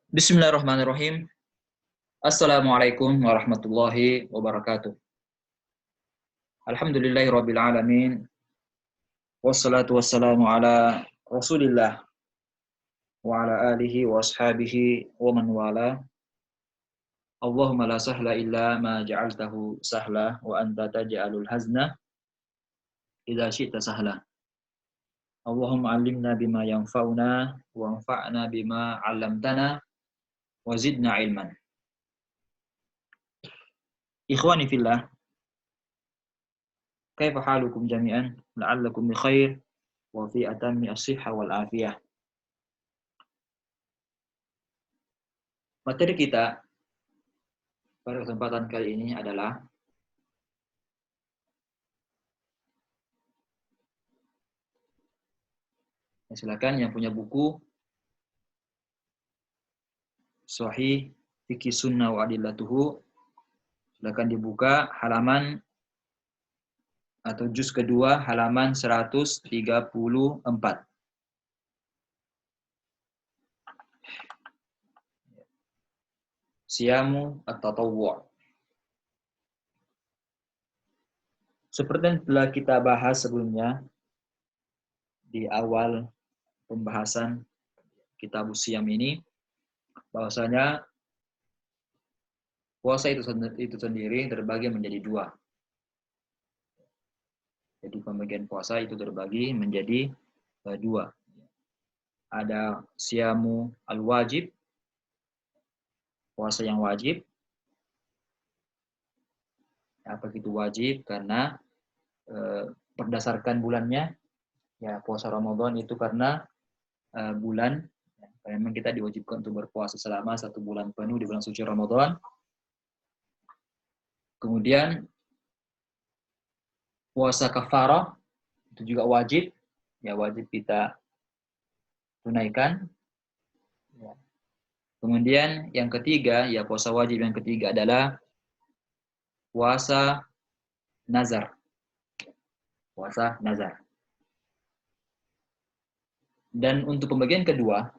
Bismillahirrahmanirrahim. Assalamualaikum warahmatullahi wabarakatuh. Alhamdulillahirabbil alamin. Wassalatu wassalamu ala Rasulillah wa ala alihi wa ashabihi wa man wala. Allahumma la sahla illa ma ja'altahu sahla wa anta taj'alul hazna idza syi'ta sahla. Allahumma 'allimna bima yanfa'una wa anfa'na bima 'allamtana wa zidna ilman. Ikhwani fillah, kaifa halukum jami'an? La'allakum bi khair wa fi atammi as-sihha wal afiyah. Materi kita pada kesempatan kali ini adalah silakan yang punya buku Sahih Fiqh Sunnah wa Adillatuhu, silakan dibuka halaman atau juz kedua halaman 134. Siyamu at-tatawwu'. Seperti yang telah kita bahas sebelumnya di awal pembahasan kitab Siyam ini, bahwasanya puasa itu sendiri terbagi menjadi dua. Jadi pembagian puasa itu terbagi menjadi dua. Ada siyamu al-wajib, puasa yang wajib. Apa itu wajib? Karena berdasarkan bulannya, ya puasa Ramadan itu karena bulan, memang kita diwajibkan untuk berpuasa selama 1 bulan penuh di bulan suci Ramadan. Kemudian puasa kafarah itu juga wajib, ya wajib kita tunaikan. Ya. Kemudian yang ketiga, ya puasa wajib yang ketiga adalah puasa nazar. Puasa nazar. Dan untuk pembagian kedua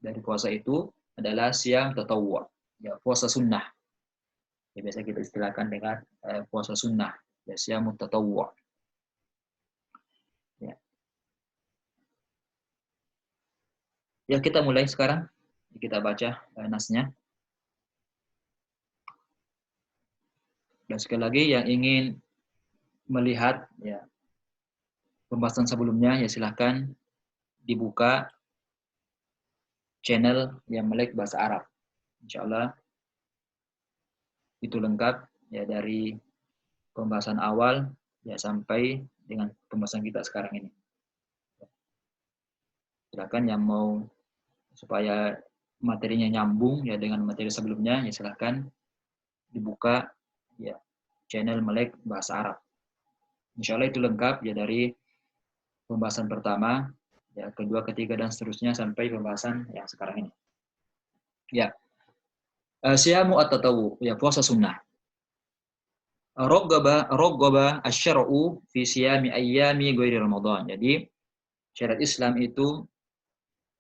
dari puasa itu adalah siyam tatawwu', ya puasa sunnah. Ya, biasa kita istilahkan dengan puasa sunnah, ya siyam tatawwu'. Ya. Ya, kita mulai sekarang. Kita baca nasnya. Dan sekali lagi yang ingin melihat ya pembahasan sebelumnya, ya silahkan dibuka channel yang Melek Bahasa Arab. Insya Allah itu lengkap ya dari pembahasan awal ya sampai dengan pembahasan kita sekarang ini. Silakan yang mau supaya materinya nyambung ya dengan materi sebelumnya, ya silahkan dibuka ya channel Melek Bahasa Arab. Insya Allah itu lengkap ya dari pembahasan pertama, ya kedua, ketiga dan seterusnya sampai pembahasan yang sekarang ini. Ya, siyamu at-tatawwu, ya puasa sunnah. Raghaba asy-syar'u fi siyami ayyami ghairi Ramadan. Jadi syariat Islam itu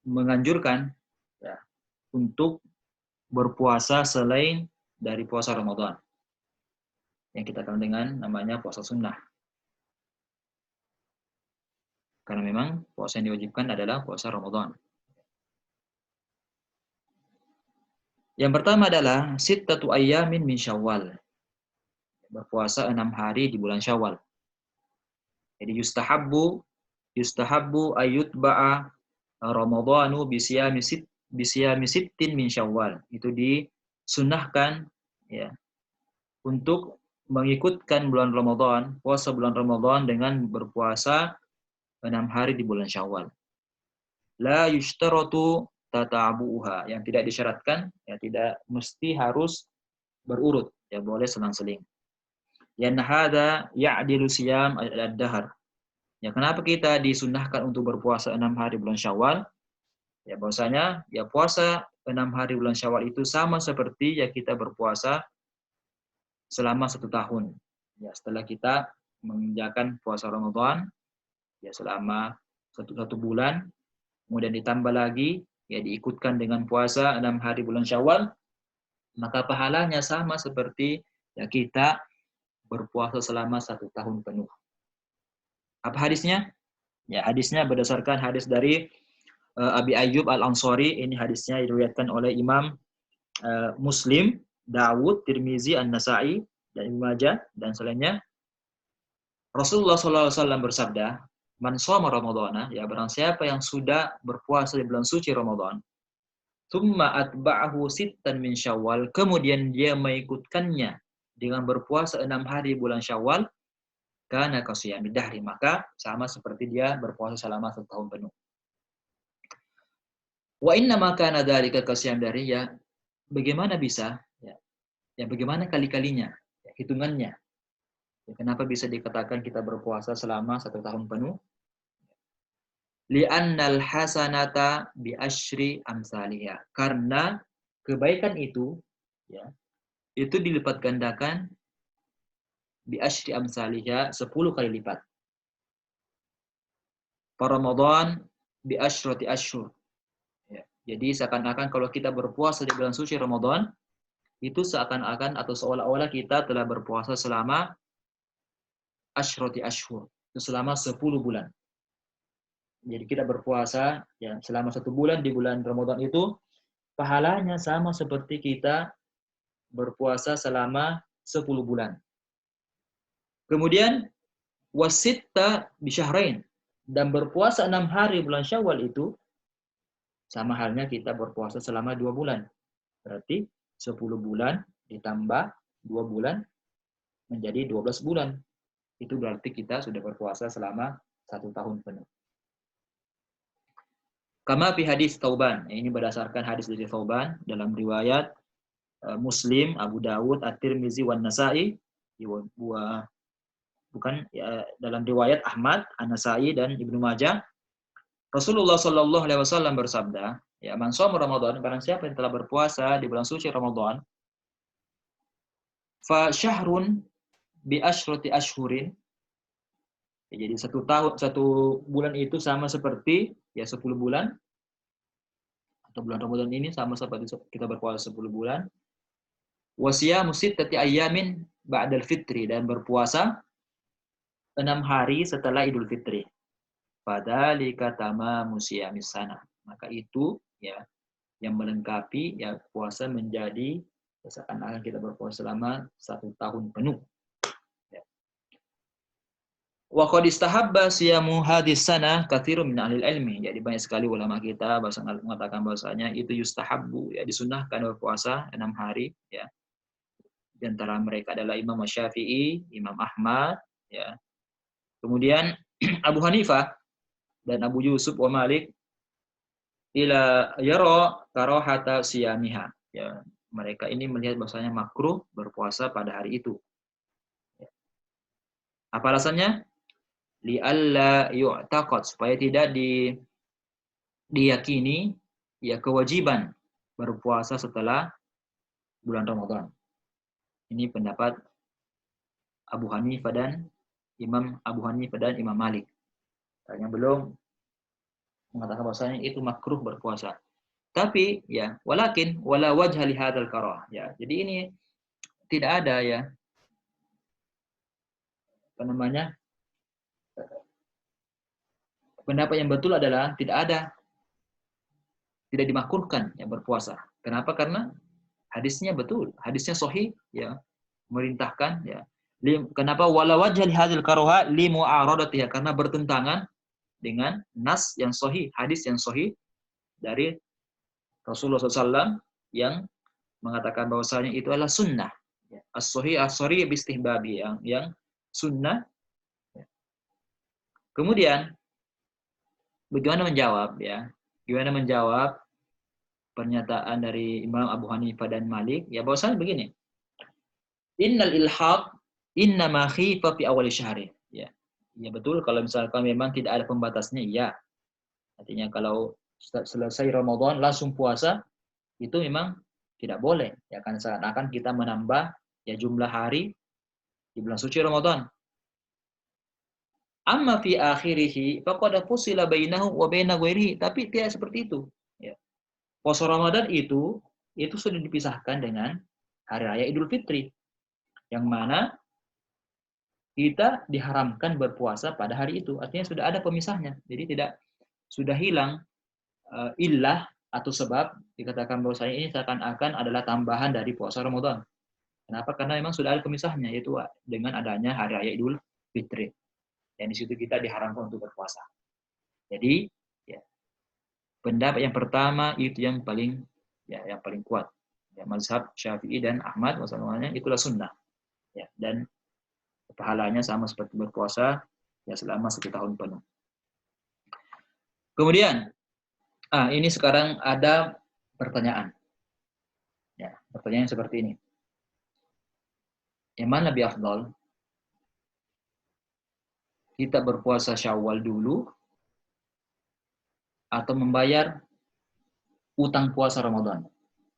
menganjurkan ya untuk berpuasa selain dari puasa Ramadan, yang kita kenal dengan namanya puasa sunnah. Karena memang puasa yang diwajibkan adalah puasa Ramadan. Yang pertama adalah sittatu ayyamin min Syawal. Berpuasa 6 hari di bulan Syawal. Jadi yustahabbu ayyutba'a Ramadhanu bisiyami sittin min Syawal. Itu disunnahkan ya untuk mengikutkan bulan Ramadan, puasa bulan Ramadan dengan berpuasa 6 hari di bulan Syawal. La yushtaratu tata'abuha, yang tidak disyaratkan, ya tidak mesti harus berurut, ya boleh selang-seling. Yan hada ya'dilu siyam ad-dahr. Ya kenapa kita disunnahkan untuk berpuasa 6 hari bulan Syawal? Ya bahwasanya ya puasa 6 hari bulan Syawal itu sama seperti ya kita berpuasa selama 1 tahun. Ya setelah kita mengerjakan puasa Ramadan ya selama satu bulan, kemudian ditambah lagi ya diikutkan dengan puasa 6 hari bulan Syawal, maka pahalanya sama seperti ya kita berpuasa selama 1 tahun penuh. Apa hadisnya? Ya, hadisnya berdasarkan hadis dari Abi Ayyub Al-Ansari. Ini hadisnya diriwayatkan oleh Imam Muslim, Dawud, Tirmizi, An-Nasa'i, dan Ibnu Majah dan selainnya. Rasulullah SAW bersabda, "Man shoma Ramadhana," ya barang siapa yang sudah berpuasa di bulan suci Ramadan, "tsumma atba'ahu sittan min Syawal," kemudian dia mengikutkannya dengan berpuasa 6 hari bulan Syawal, kana kasiyami dahri, maka sama seperti dia berpuasa selama 1 tahun penuh. Wa inna ma kana dzalika kasiyam dahri, ya bagaimana bisa ya bagaimana kali-kalinya ya, hitungannya. Ya, kenapa bisa dikatakan kita berpuasa selama 1 tahun penuh? Li'annal hasanata bi asyri amsalihha. Karena kebaikan itu ya, itu dilipat gandakan bi asyri amsalihha 10 kali lipat. Ramadan bi asyrati asyhur. Ya. Jadi seakan-akan kalau kita berpuasa di bulan suci Ramadan, itu seakan-akan atau seolah-olah kita telah berpuasa selama asyrati asyhur, itu selama 10 bulan. Jadi kita berpuasa ya selama 1 bulan di bulan Ramadan itu pahalanya sama seperti kita berpuasa selama 10 bulan. Kemudian wasitta bisyahrain, dan berpuasa 6 hari bulan Syawal itu sama halnya kita berpuasa selama 2 bulan. Berarti 10 bulan ditambah 2 bulan menjadi 12 bulan. Itu berarti kita sudah berpuasa selama 1 tahun penuh. Kama fi hadis Thauban. Ini berdasarkan hadis dari Thauban dalam riwayat Muslim, Abu Dawud, At-Tirmizi, wan Nasa'i. Bukan ya, dalam riwayat Ahmad, An-Nasa'i dan Ibnu Majah. Rasulullah Shallallahu Alaihi Wasallam bersabda, ya man shoma Ramadan, barang siapa yang telah berpuasa di bulan suci Ramadan, fa syahrun bi asyrati ashhurin. Ya, jadi 1 bulan itu sama seperti ya 10 bulan, atau bulan Ramadan ini sama seperti kita berpuasa 10 bulan. Wasiyamu sittati ayyamin ba'dal fitri, dan berpuasa 6 hari setelah Idul Fitri. Fadzalika tamamu siyamis sana. Maka itu ya yang melengkapi ya puasa menjadi seakan-akan kita berpuasa selama 1 tahun penuh. Wa qad istahabba siyamu hadis sana katsirun min ahli ilmi. Jadi banyak sekali ulama kita mengatakan bahwasanya itu yustahabbu, ya disunahkan berpuasa 6 hari ya. Di antara mereka adalah Imam Syafi'i, Imam Ahmad ya. Kemudian Abu Hanifah dan Abu Yusuf wa Malik ila yara karahata siyamiha. Ya, mereka ini melihat bahwasanya makruh berpuasa pada hari itu. Apa alasannya? Li'alla yu'taqad, supaya tidak diyakini ya kewajiban berpuasa setelah bulan Ramadan. Ini pendapat Abu Hanifah dan Imam Malik. Yang belum mengatakan bahwasanya itu makruh berpuasa. Tapi ya walakin wala wajha li hadzal karah. Ya, jadi ini tidak ada ya apa namanya? Pendapat yang betul adalah tidak dimakruhkan ya berpuasa. Kenapa? Karena hadisnya betul, hadisnya sahih ya, merintahkan ya. Kenapa wala wajha li hadzal karah li mu'aradatiha, karena bertentangan dengan nas yang sahih, hadis yang sahih dari Rasulullah SAW yang mengatakan bahwasanya itu adalah sunnah. As-sahih as-sharih bistihbabi, yang sunnah. Kemudian bagaimana menjawab ya? Gimana menjawab pernyataan dari Imam Abu Hanifah dan Malik? Ya bahwasanya begini. Innal ilhaq innama khifa fi awal syahri. Ya. Ya betul, kalau misalkan memang tidak ada pembatasnya, ya. Artinya kalau selesai Ramadan langsung puasa, itu memang tidak boleh. Ya kan seakan-akan kita menambah ya jumlah hari di bulan suci Ramadan. Amma fi akhirih faqad fusila bainahu wa baina ghairihi, tapi tidak seperti itu. Ya. puasa Ramadan itu sudah dipisahkan dengan hari raya Idul Fitri, yang mana kita diharamkan berpuasa pada hari itu. Artinya sudah ada pemisahnya. Jadi sudah hilang illah atau sebab dikatakan bahwasanya ini seakan-akan adalah tambahan dari puasa Ramadan. Kenapa? Karena memang sudah ada pemisahnya, yaitu dengan adanya hari raya Idul Fitri. Dan di situ kita diharamkan untuk berpuasa. Jadi, ya, pendapat yang pertama itu yang paling kuat. Ya, mazhab Syafi'i dan Ahmad wasallamanya itulah sunnah. Ya, dan pahalanya sama seperti berpuasa ya selama 1 tahun penuh. Kemudian, ini sekarang ada pertanyaan. Ya, pertanyaan seperti ini. Yang mana lebih afdal? Kita berpuasa Syawal dulu atau membayar utang puasa Ramadan?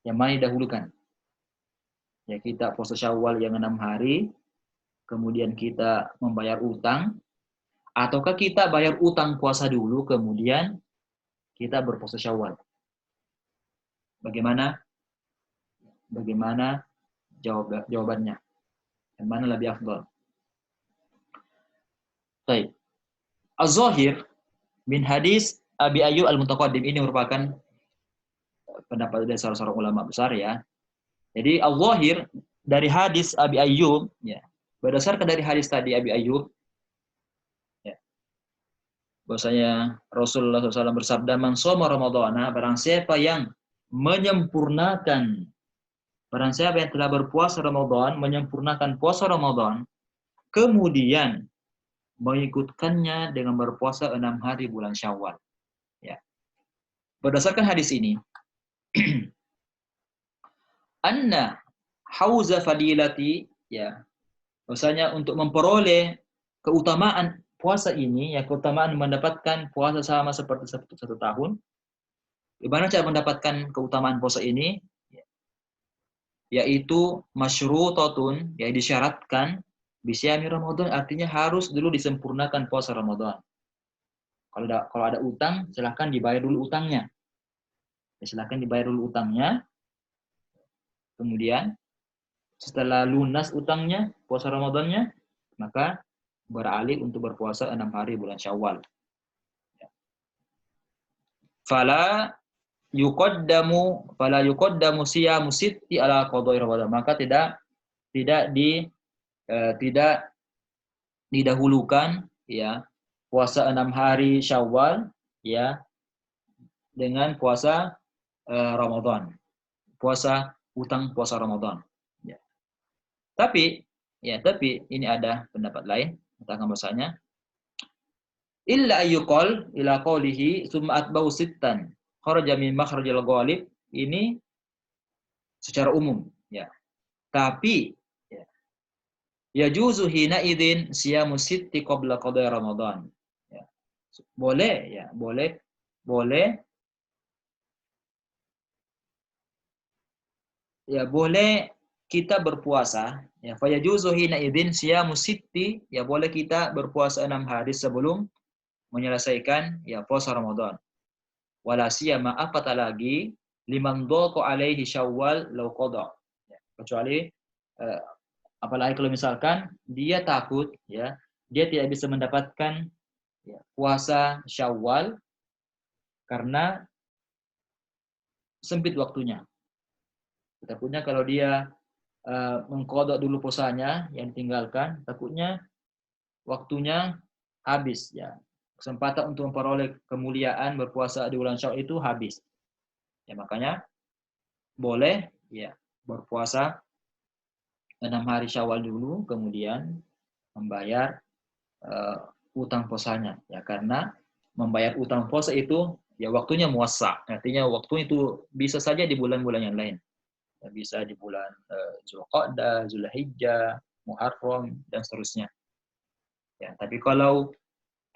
Yang mana didahulukan? Ya, kita puasa Syawal yang 6 hari, kemudian kita membayar utang, ataukah kita bayar utang puasa dulu, kemudian kita berpuasa Syawal? Bagaimana jawabannya? Yang mana lebih afdal? Baik. Az-Zahir min hadis Abi Ayyub Al-Muntaqaddim, ini merupakan pendapat dari seorang ulama besar ya. Jadi al-Zahir dari hadis Abi Ayyub ya. Berdasarkan dari hadis tadi Abi Ayyub ya, bahwasanya Rasulullah SAW bersabda, "Man shoma Ramadhana", barang siapa yang menyempurnakan, barang siapa yang telah berpuasa Ramadan, menyempurnakan puasa Ramadan, kemudian mengikutkannya dengan berpuasa 6 hari bulan Syawal. Ya. Berdasarkan hadis ini, anna hauza fadilati, ya, bahwasanya untuk memperoleh keutamaan puasa ini, ya, keutamaan mendapatkan puasa sama seperti 1 tahun. Gimana cara mendapatkan keutamaan puasa ini? Yaitu masyrutatun, ya, disyaratkan bisyami Ramadan, artinya harus dulu disempurnakan puasa Ramadan. Kalau ada utang, silahkan dibayar dulu utangnya. Ya, silahkan dibayar dulu utangnya. Kemudian setelah lunas utangnya, puasa Ramadannya, maka beralih untuk berpuasa 6 hari bulan Syawal. Fala yuqaddamu siyamu sitti ala qadai Ramadan. Maka tidak didahulukan ya puasa 6 hari Syawal ya dengan puasa Ramadan. Puasa utang puasa Ramadan. Ya. Tapi ini ada pendapat lain tentang bahasanya illa ayyuqal ila qawlihi summa atba'u sittan kharaja min makhrajil ghalib, ini secara umum ya. Tapi ya juzu hina idzin siyamu sitti qabla qada Ramadan. Ya. Boleh kita berpuasa ya, fa yajuzu hina idzin siyamu sitti, ya, boleh kita berpuasa 6 hari sebelum menyelesaikan ya puasa Ramadan. Wala siyama, apatah lagi liman dhaqa alaihi Syawal law qada. Ya, kecuali apalagi kalau misalkan dia takut ya, dia tidak bisa mendapatkan ya, puasa Syawal karena sempit waktunya. Takutnya kalau dia mengqadha dulu puasanya yang ditinggalkan, takutnya waktunya habis ya. Kesempatan untuk memperoleh kemuliaan berpuasa di bulan Syawal itu habis. Ya, makanya boleh ya berpuasa 6 hari Syawal dulu, kemudian membayar utang puasanya ya, karena membayar utang puasa itu ya waktunya muassa, artinya waktu itu bisa saja di bulan-bulan yang lain. Ya, bisa di bulan Zulqa'dah, Zulhijjah, Muharram dan seterusnya. Ya, tapi kalau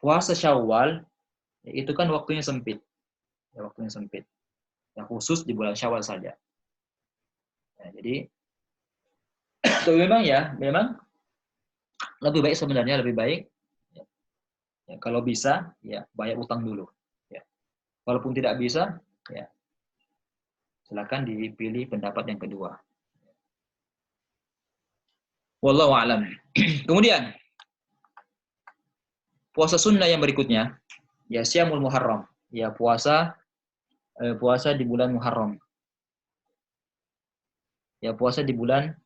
puasa Syawal ya, itu kan waktunya sempit. Ya, waktunya sempit. Ya, khusus di bulan Syawal saja. Ya, jadi itu memang lebih baik sebenarnya, lebih baik ya, kalau bisa ya bayar utang dulu. Ya. Walaupun tidak bisa ya Silakan dipilih pendapat yang kedua. Wallahu a'lam. Kemudian puasa sunnah yang berikutnya, ya Syamul Muharram, ya puasa di bulan Muharram. Ya puasa di bulan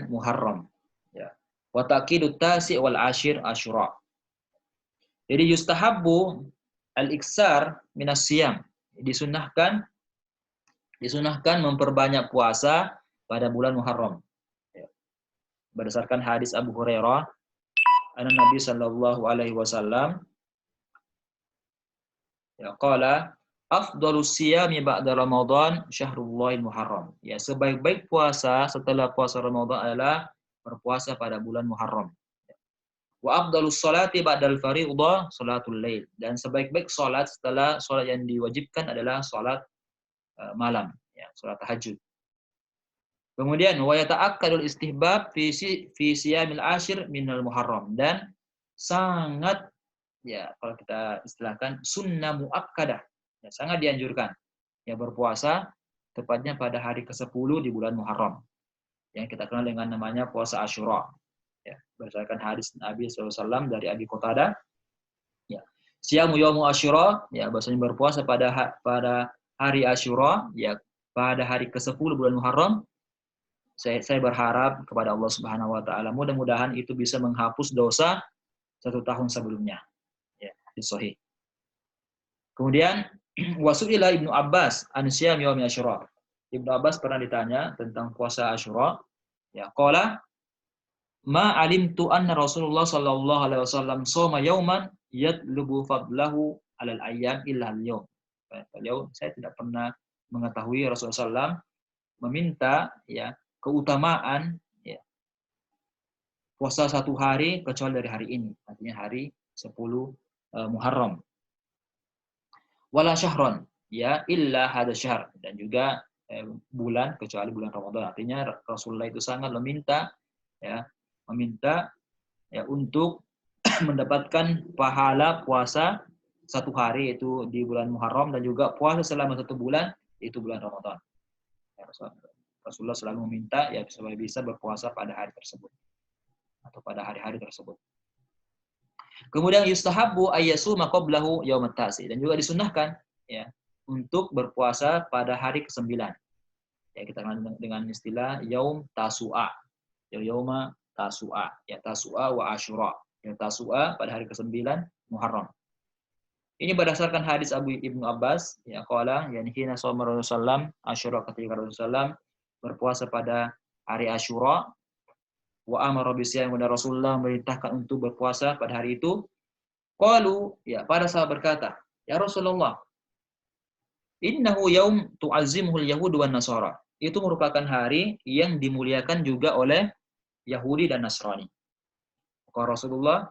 Muharram. Ya. Wa taqidut tasi' wal ashir Asyura. Jadi yustahabbu al-iksar minas siyam. Disunahkan memperbanyak puasa pada bulan Muharram. Ya. Berdasarkan hadis Abu Hurairah, anna Nabi sallallahu alaihi wasallam ya qala afdhalus siyami ba'da Ramadan syahrullahil Muharram. Ya, sebaik-baik puasa setelah puasa Ramadan adalah berpuasa pada bulan Muharram. Wa afdhalus sholati ba'dal fariidhah sholatul lail. Dan sebaik-baik salat setelah salat yang diwajibkan adalah salat malam, ya, salat tahajud. Kemudian wa yata'akkadul istihbab fi siyamil ashir minal Muharram, dan sangat, ya kalau kita istilahkan sunnah muakkadah, ya, sangat dianjurkan ya berpuasa tepatnya pada hari ke-10 di bulan Muharram yang kita kenal dengan namanya puasa Asyura, ya, berdasarkan hadis Nabi SAW dari Abi Qatadah, ya, siyamu yaumu Asyura, ya, bahasanya berpuasa pada hari Asyura, ya, pada hari ke-10 bulan Muharram. Saya berharap kepada Allah Subhanahu wa taala mudah-mudahan itu bisa menghapus dosa 1 tahun sebelumnya, ya, di sahih. Kemudian wasu'ila Ibnu Abbas an siyam yaum Asyura. Ibnu Abbas pernah ditanya tentang puasa Asyura, ya, qala ma alimtu anna Rasulullah sallallahu alaihi wasallam shoma yauman yatlubu fadlahu alal ayyam illa al-yaum. Beliau, saya tidak pernah mengetahui Rasulullah SAW meminta, ya, keutamaan, ya, puasa 1 hari kecuali dari hari ini, artinya hari 10 Muharram. Wala syahron, ya, illa hada syahr, dan juga bulan kecuali bulan Ramadan. Artinya Rasulullah itu sangat meminta ya untuk mendapatkan pahala puasa 1 hari itu di bulan Muharram, dan juga puasa selama 1 bulan itu bulan Ramadan. Ya, Rasulullah selalu meminta ya supaya bisa berpuasa pada hari tersebut atau pada hari-hari tersebut. Kemudian yustahabbu ayyasuma qablahu yaumat tasi, dan juga disunahkan ya untuk berpuasa pada hari ke-9. Ya, kita kenal dengan istilah yaum tasu'a. Yauma tasu'a, ya, tasu'a wa asyura. Ya, tasu'a pada hari ke-9 Muharram. Ini berdasarkan hadis Ibnu Abbas, ya, qala yani hina shoma Rasulullah Asyura, ketika Rasulullah berpuasa pada hari Asyura, wa amara bisyam, dan Rasulullah memerintahkan untuk berpuasa pada hari itu. Qalu, ya, para sahabat berkata, ya Rasulullah, innahu yaum tu'azzimuhul yahudu wan nasara. Itu merupakan hari yang dimuliakan juga oleh Yahudi dan Nasrani. Kata Rasulullah,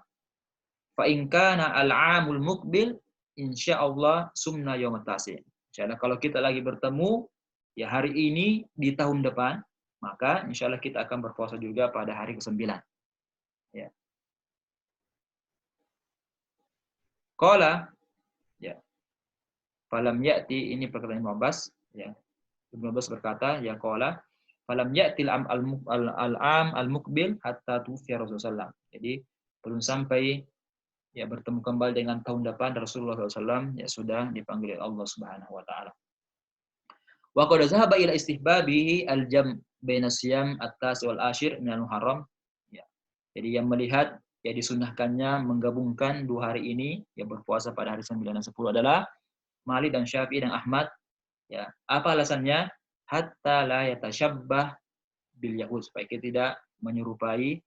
fa in kana al-'amul muqbil insyaallah sumna yaumat tasi'. Insyaallah kalau kita lagi bertemu ya hari ini di tahun depan, maka insyaallah kita akan berpuasa juga pada hari ke-9. Ya. Qala, ya, falam ya'ti, ini perkataan Ibnu Abbas, ya. Ibnu Abbas berkata, ya qala falam ya'til al-'am al-muqbil hatta tufiya Rasulullah. Jadi belum sampai ya bertemu kembali dengan tahun depan Rasulullah SAW ya sudah dipanggil oleh Allah Subhanahu wa taala. Wa qad zahaba ila istihbabihi al-jam' baina siyam at-tas wal ashir min al-Muharram. Ya. Jadi yang melihat ya disunahkannya menggabungkan 2 hari ini ya berpuasa pada hari 9 dan 10 adalah Malik dan Syafi'i dan Ahmad. Ya, apa alasannya? Hatta la yatashabbah bil yahud, supaya kita tidak menyerupai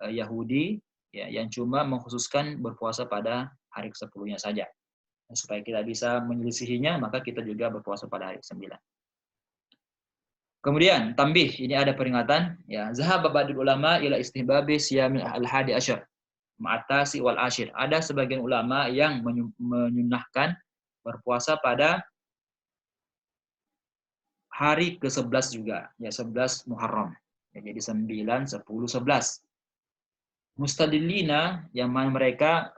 Yahudi ya yang cuma mengkhususkan berpuasa pada hari ke-10-nya saja. Nah, supaya kita bisa menyelisihinya, maka kita juga berpuasa pada hari ke-9. Kemudian tambih, ini ada peringatan ya, zahaba ba'dul ulama ila istihbabi siyamil al-hadi asyar ma'atasi wal ashir. Ada sebagian ulama yang menyunahkan berpuasa pada hari ke-11 juga, ya 11 Muharram. Ya, jadi 9, 10, 11. Mustadillina, yang mana mereka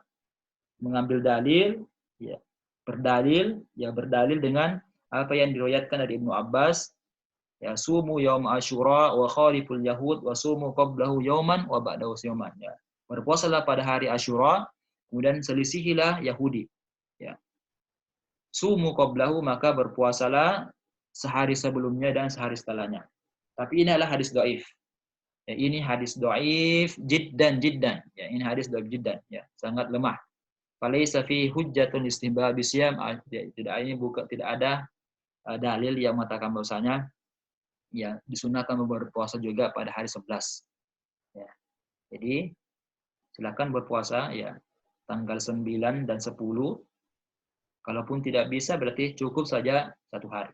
mengambil dalil, ya, berdalil dengan apa yang diriwayatkan dari Ibnu Abbas, ya sumu yaum Asyura wa khaliful yahud wa sumu qablahu yauman wa ba'dahu yauman, ya. Berpuasalah pada hari Asyura, kemudian selisihilah Yahudi, ya. Sumu qablahu, maka berpuasalah sehari sebelumnya dan sehari setelahnya. Tapi ini adalah hadis dhaif. Ya, ini hadis dhaif jiddan. Ya, ini hadis dhaif jiddan, ya, sangat lemah. Falaisa fi hujjatun istihbabi siyam, tidak ada dalil yang mengatakan bahwasanya ya disunahkan berpuasa juga pada hari 11. Ya. Jadi silakan berpuasa ya tanggal 9 dan 10. Kalaupun tidak bisa berarti cukup saja satu hari.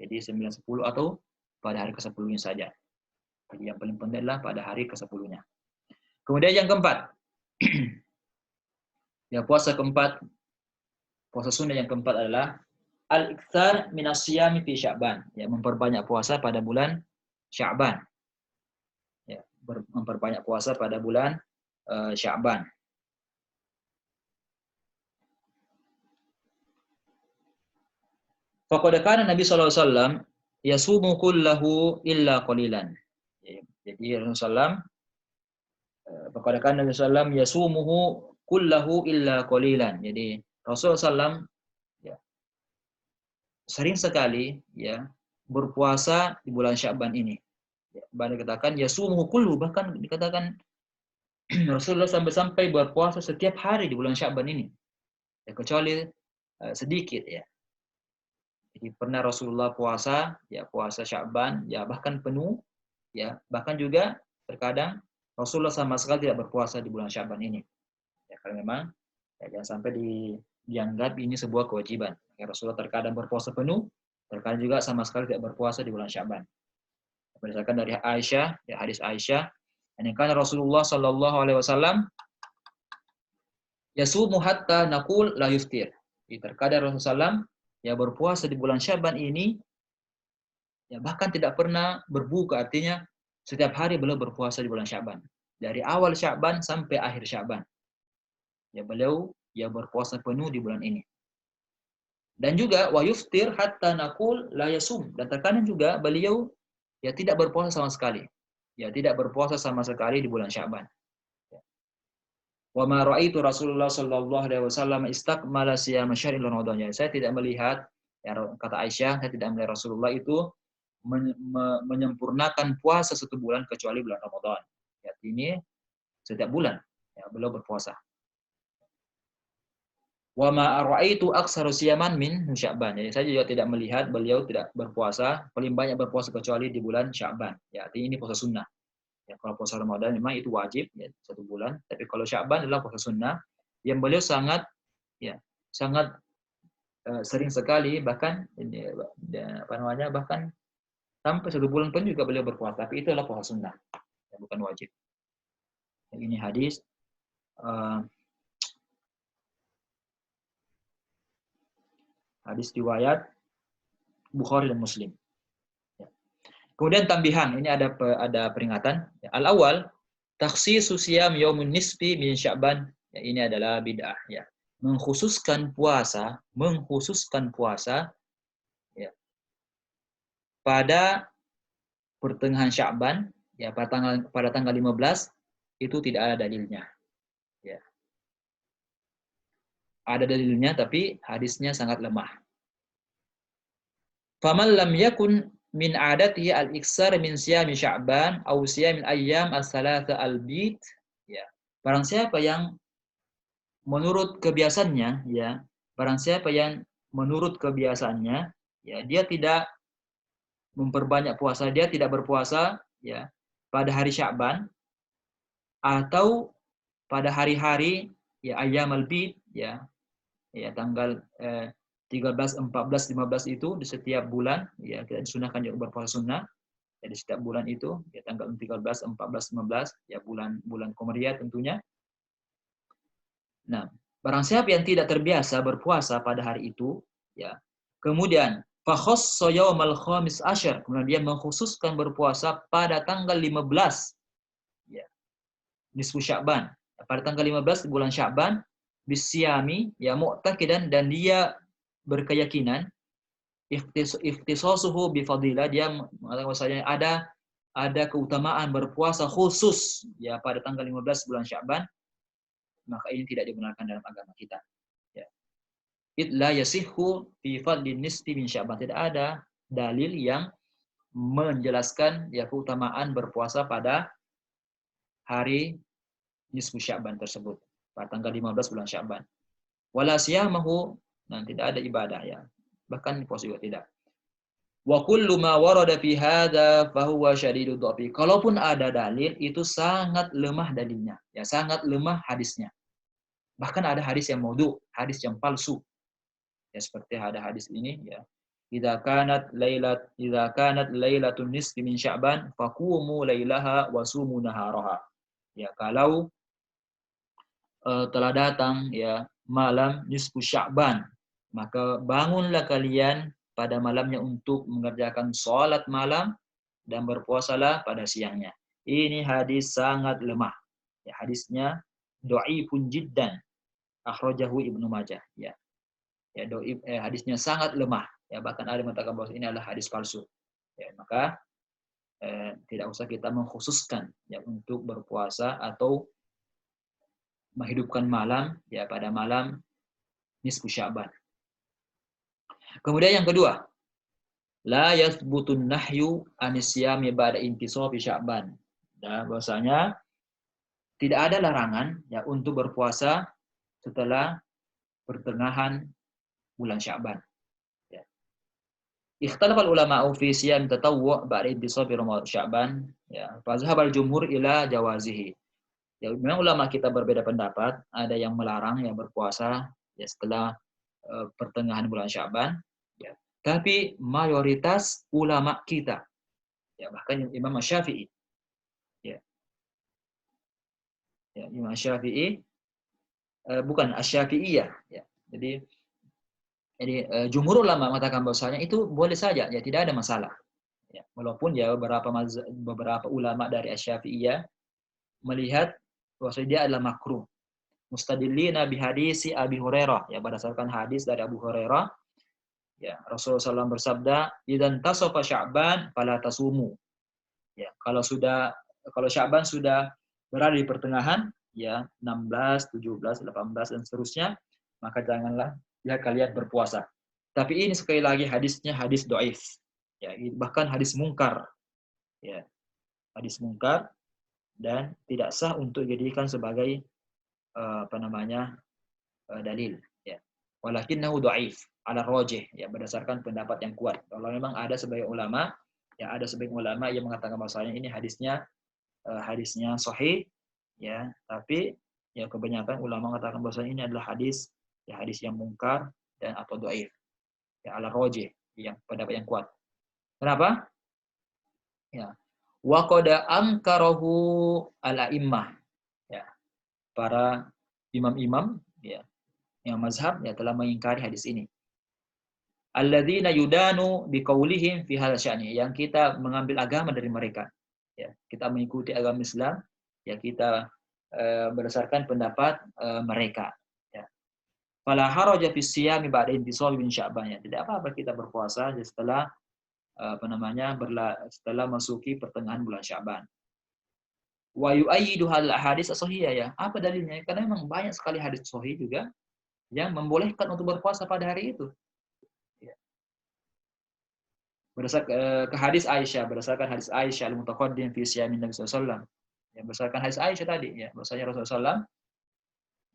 Jadi 9, 10 atau pada hari ke-10-nya saja. Jadi yang paling penting adalah pada hari ke-10-nya. Kemudian yang keempat. Ya, puasa keempat, puasa sunnah yang keempat adalah al-iktsar minas siyami fi Sya'ban. Ya, memperbanyak puasa pada bulan Sya'ban. Ya, memperbanyak puasa pada bulan Sya'ban. Faqad kana Nabi sallallahu alaihi wasallam yasumu kullahu illa qalilan. Jadi Rasulullah faqad kana Nabi sallallahu alaihi wasallam yasumuhu kullahu illa qalilan. Jadi Rasulullah sallallahu ya, sering sekali ya berpuasa di bulan Sya'ban ini. Ya, bahkan dikatakan yasumuhu kullu, bahkan dikatakan Rasulullah sampai berpuasa setiap hari di bulan Sya'ban ini. Ya, kecuali sedikit ya. Jadi pernah Rasulullah puasa, ya puasa Sya'ban, ya bahkan penuh, ya bahkan juga terkadang Rasulullah sama sekali tidak berpuasa di bulan Sya'ban ini. Ya karena memang ya, jangan sampai dianggap ini sebuah kewajiban. Ya, Rasulullah terkadang berpuasa penuh, terkadang juga sama sekali tidak berpuasa di bulan Sya'ban. Berdasarkan dari Aisyah, ya hadis Aisyah, ini kan Rasulullah Shallallahu Alaihi Wasallam yasumu hatta naqul la yuftir. Terkadang Rasulullah ya berpuasa di bulan Sya'ban ini ya bahkan tidak pernah berbuka, artinya setiap hari beliau berpuasa di bulan Sya'ban. Dari awal Sya'ban sampai akhir Sya'ban. Ya beliau ya berpuasa penuh di bulan ini. Dan juga wa yuftir hatta naqul la yasum, dan terkadang juga beliau ya tidak berpuasa sama sekali. Ya tidak berpuasa sama sekali di bulan Sya'ban. Wa ma ra'aitu Rasulullah sallallahu alaihi wasallam istakmala siyam syahril Ramadan. Saya tidak melihat, ya kata Aisyah, saya tidak melihat Rasulullah itu menyempurnakan puasa satu bulan kecuali bulan Ramadan. Ya, ini setiap bulan ya beliau berpuasa. Wa ma ra'aitu aktsaru siyaman min Sya'ban. Jadi saya juga tidak melihat beliau tidak berpuasa, paling banyak berpuasa kecuali di bulan Sya'ban. Ya, artinya ini puasa sunnah. Ya, kalau puasa Ramadan memang itu wajib ya, satu bulan. Tapi kalau Sya'ban adalah puasa sunnah yang beliau sangat sering sekali, bahkan bahkan sampai satu bulan pun juga beliau berpuasa. Tapi itu adalah puasa sunnah, ya, bukan wajib. Ya, ini hadis hadis riwayat Bukhari dan Muslim. Kemudian tambihan, ini ada peringatan. Al-awwal, takhsisu siyam yaumun nisfi min Sya'ban. Ya, ini adalah bid'ah ya. Mengkhususkan puasa ya, pada pertengahan Sya'ban, ya pada tanggal 15 itu tidak ada dalilnya. Ya. Ada dalilnya tapi hadisnya sangat lemah. Faman lam yakun min adatihi al-iksar min siyami Sya'ban aw siyam ayyam as-salasa al-bid, ya. Barang siapa yang menurut kebiasaannya ya, ya dia tidak memperbanyak puasa, dia tidak berpuasa ya pada hari Sya'ban atau pada hari-hari ya ayyam al-bid ya tanggal 13, 14, 15 itu di setiap bulan ya kita disunahkan juga berpuasa sunnah. Jadi setiap bulan itu ya tanggal 13, 14, 15 ya bulan Qamariyah tentunya. Nah, barang siapa yang tidak terbiasa berpuasa pada hari itu ya, kemudian fa khassa yaumal khamis asyar, kemudian dia mengkhususkan berpuasa pada tanggal 15 ya nisfu Sya'ban, pada tanggal 15 di bulan Sya'ban bisyami ya mu'taqidan, dan dia berkeyakinan ikhtisasuhu bi fadilah, dia mengatakan bahwasanya ada keutamaan berpuasa khusus ya pada tanggal 15 bulan Sya'ban, maka ini tidak dibenarkan dalam agama kita. Ya. La yasihhu fi fadlin nisfi min Sya'ban. Tidak ada dalil yang menjelaskan ya keutamaan berpuasa pada hari nisfu Sya'ban tersebut, pada tanggal 15 bulan Sya'ban. Wala siyamahu, dan tidak ada ibadah ya. Bahkan puasa juga tidak. Wa kullu ma warada fi hadza fa huwa syadidud dhafi. Kalaupun ada dalil itu sangat lemah dalilnya, ya sangat lemah hadisnya. Bahkan ada hadis yang maudhu, hadis yang palsu. Ya seperti ada hadis ini ya. Idza kanat lailatun nisfi min Sya'ban faqumu lailaha wa sumu naharaha. Ya kalau telah datang ya malam nisfu Sya'ban, maka bangunlah kalian pada malamnya untuk mengerjakan sholat malam dan berpuasalah pada siangnya. Ini hadis sangat lemah. Ya, hadisnya dhaifun jiddan. Akhrajahu Ibnu Majah. Ya, ya hadisnya sangat lemah. Ya, bahkan ada yang mengatakan bahwa ini adalah hadis palsu. Ya, maka tidak usah kita mengkhususkan ya untuk berpuasa atau menghidupkan malam ya pada malam nisfu Sya'ban. Kemudian yang kedua, la yathbutun nahyu anisyami ba'da intisafi Sya'ban. Dan bahwasanya tidak ada larangan ya untuk berpuasa setelah pertengahan bulan Sya'ban. Ya. Ikhtalafal ulama'u fi siyam tatawwu' ba'da intisafi Ramadan Sya'ban. Ya, fazhabal jumhur ila jawazihi. Ya, memang ulama kita berbeda pendapat, ada yang melarang yang berpuasa ya setelah pertengahan bulan Sya'ban. Ya. Tapi mayoritas ulama kita, ya bahkan Imam Syafi'i, ya, Imam Syafi'i, bukan Asy-Syafi'iyah, ya. Jadi jumhur ulama mengatakan bahwasanya itu boleh saja, ya tidak ada masalah. Ya, walaupun ya beberapa ulama dari Asy-Syafi'iyah melihat bahwasanya dia adalah makruh. Mustadillina bi hadisi Abi Hurairah, ya berdasarkan hadis dari Abu Hurairah. Ya, Rasulullah SAW bersabda, "Idzan tasafa Sya'ban fala tasumu." Ya, kalau Sya'ban sudah berada di pertengahan, ya 16, 17, 18 dan seterusnya, maka janganlah ya kalian berpuasa. Tapi ini sekali lagi hadisnya hadis dhaif. Ya, bahkan hadis mungkar. Ya, hadis mungkar dan tidak sah untuk dijadikan sebagai dalil. Ya. Walakinnahu dhaif ala rajih, ya berdasarkan pendapat yang kuat. Kalau memang ada sebagian ulama yang mengatakan bahwasanya ini hadisnya sahih, ya, tapi ya kebanyakan ulama mengatakan bahwasanya ini adalah hadis yang mungkar dan atau dhaif. Ya ala rajih, yang pendapat yang kuat. Kenapa? Ya. Wa qad ankarahu al-a'immah. Ya. Para imam-imam ya yang mazhab ya telah mengingkari hadis ini. Alladzina yudanu biqaulihim fi hadzal sya'ni, yang kita mengambil agama dari mereka. Ya, kita mengikuti agama Islam, ya kita berdasarkan pendapat mereka. Ya. Fala haraja fi siyami ba'da intisab min Sya'ban. Ya, tidak apa-apa kita berpuasa setelah setelah masuki pertengahan bulan Sya'ban. Wa yu'ayyidu hal hadis as-sahihah, ya. Apa dalilnya? Karena memang banyak sekali hadis sahih juga yang membolehkan untuk berpuasa pada hari itu. Berdasarkan berdasarkan hadis Aisyah al-mutaqaddim fi siyamin Nabi sallallahu alaihi wasallam. Ya, berdasarkan hadis Aisyah tadi ya, bahwasanya Rasulullah SAW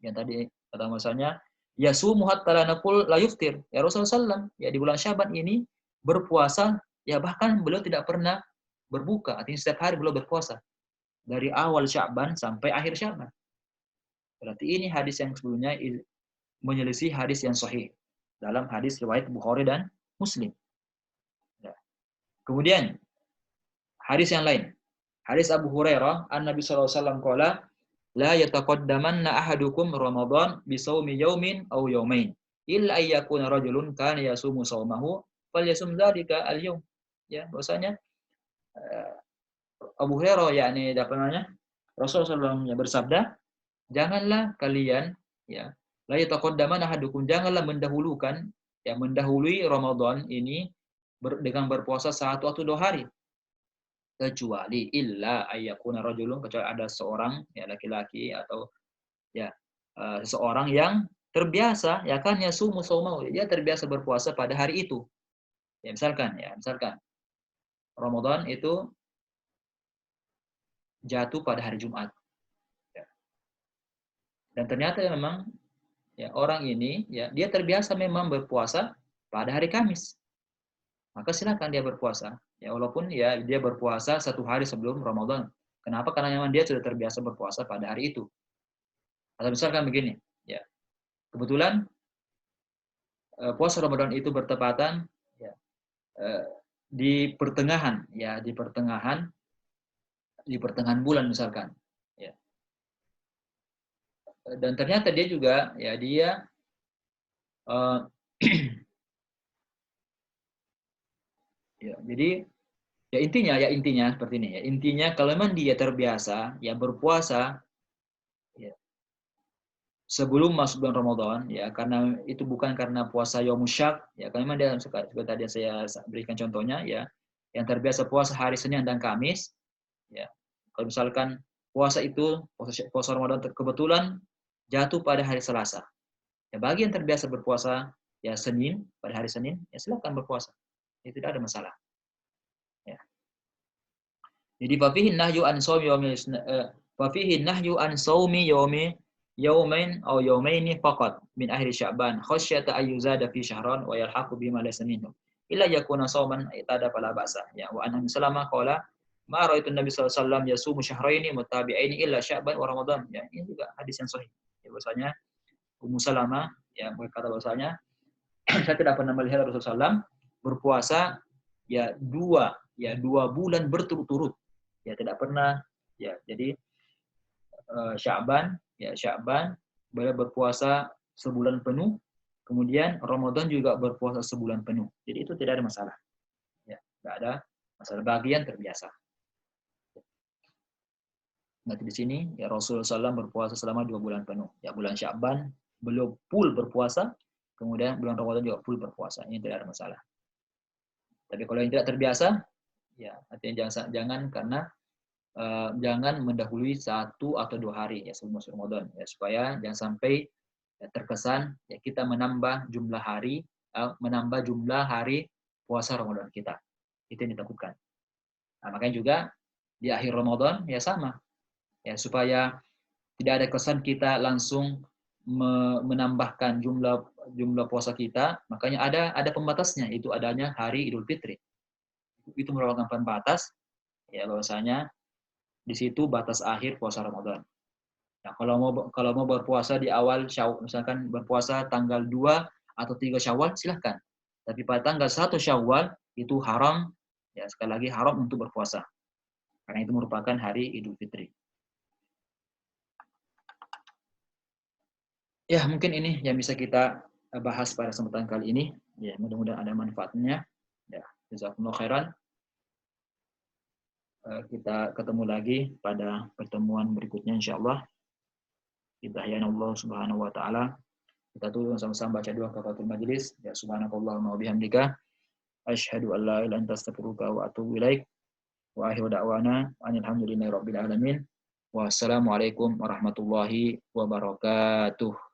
yang tadi kata bahwasanya yasumu hatta la naqul la yuftir. Ya Rasulullah SAW ya di bulan Syaban ini berpuasa, ya bahkan beliau tidak pernah berbuka, artinya setiap hari beliau berpuasa dari awal Syaban sampai akhir Syaban. Berarti ini hadis yang sebelumnya menyelisih hadis yang sahih dalam hadis riwayat Bukhari dan Muslim. Kemudian hadis yang lain, hadis Abu Hurairah, Nabi sallallahu alaihi wasallam qala, la yataqaddamanna ahadukum Ramadan bi shaumi yaumin aw yaumain illa ayyakuna rajulun kana yasumu shaumahu falyasum dzalika al-yaum. Ya, bahwasanya Abu Hurairah yakni Rasulullah SAW bersabda, janganlah kalian ya la yataqaddamanna ahadukum, janganlah mendahulukan yang mendahului Ramadan ini dengan berpuasa 1 atau 2 hari. Kecuali illa ayyakuna rajulun, kecuali ada seorang ya laki-laki atau ya seseorang yang terbiasa ya kan ya sumu saumau, dia terbiasa berpuasa pada hari itu. Ya misalkan Ramadan itu jatuh pada hari Jumat. Ya. Dan ternyata memang ya orang ini ya dia terbiasa memang berpuasa pada hari Kamis. Maka silakan dia berpuasa. Ya walaupun ya dia berpuasa 1 hari sebelum Ramadan. Kenapa? Karena memang dia sudah terbiasa berpuasa pada hari itu. Atau misalkan begini, ya. Kebetulan puasa Ramadan itu bertepatan ya, di pertengahan bulan misalkan. Ya. Dan ternyata dia juga ya dia ya, jadi ya intinya seperti ini ya. Intinya kalau memang dia terbiasa ya berpuasa ya, sebelum masuk bulan Ramadan ya, karena itu bukan karena puasa Yaumusyak ya, karena memang dia seperti tadi saya berikan contohnya ya, yang terbiasa puasa hari Senin dan Kamis ya. Kalau misalkan puasa Ramadan kebetulan jatuh pada hari Selasa. Ya bagi yang terbiasa berpuasa ya pada hari Senin ya silakan berpuasa. Ya, tidak ada masalah. Ya. Jadi fafihi nahyu an shaumi yaumain aw yaumaini faqat min akhir Sya'ban khasyata ayyuzada fi syahran wa yalhaqu bima laysa minhu illa yakuna shauman itada fala ba'sa. Ya wa anna salama qala ma ra'aitu Nabi sallallahu alaihi wasallam yasumu syahraini mutabi'aini illa Sya'ban wa Ramadan. Ya ini juga hadis yang sahih. Ya bahwasanya Ummu Salamah ya berkata bahwasanya saya tidak pernah melihat Rasulullah SAW berpuasa ya dua bulan berturut-turut. Ya tidak pernah ya. Jadi Sya'ban beliau berpuasa sebulan penuh, kemudian Ramadan juga berpuasa sebulan penuh. Jadi itu tidak ada masalah. Ya, tidak ada masalah bagian terbiasa. Nanti di sini ya Rasulullah SAW berpuasa selama 2 bulan penuh. Ya bulan Sya'ban beliau full berpuasa, kemudian bulan Ramadan juga full berpuasa. Ini tidak ada masalah. Tapi kalau yang tidak terbiasa, ya artinya jangan karena jangan mendahului 1 atau 2 hari ya sebelum masuk Ramadan ya, supaya jangan sampai ya, terkesan ya kita menambah jumlah hari puasa Ramadan kita. Itu yang ditakutkan. Nah, makanya juga di akhir Ramadan ya sama. Ya supaya tidak ada kesan kita langsung menambahkan jumlah puasa kita, makanya ada pembatasnya, itu adanya hari Idul Fitri. Itu merupakan pembatas ya bahwasanya di situ batas akhir puasa Ramadan. Nah, kalau mau berpuasa di awal Syawal, misalkan berpuasa tanggal 2 atau 3 Syawal, silahkan. Tapi pada tanggal 1 Syawal itu haram, ya sekali lagi haram untuk berpuasa. Karena itu merupakan hari Idul Fitri. Ya, mungkin ini yang bisa kita bahas pada kesempatan kali ini. Ya, mudah-mudahan ada manfaatnya. Ya, jazakumullah khairan. Kita ketemu lagi pada pertemuan berikutnya insyaallah. Allah Subhanahu wa taala. Kita tuh sama-sama baca doa kafaratul majelis. Ya subhanakallahumma wa bihamdika asyhadu an la ilaha illa anta astaghfiruka wa atubu ilaik. Wa akhiru da'wana alhamdulillahi rabbil alamin. Wassalamualaikum warahmatullahi wabarakatuh.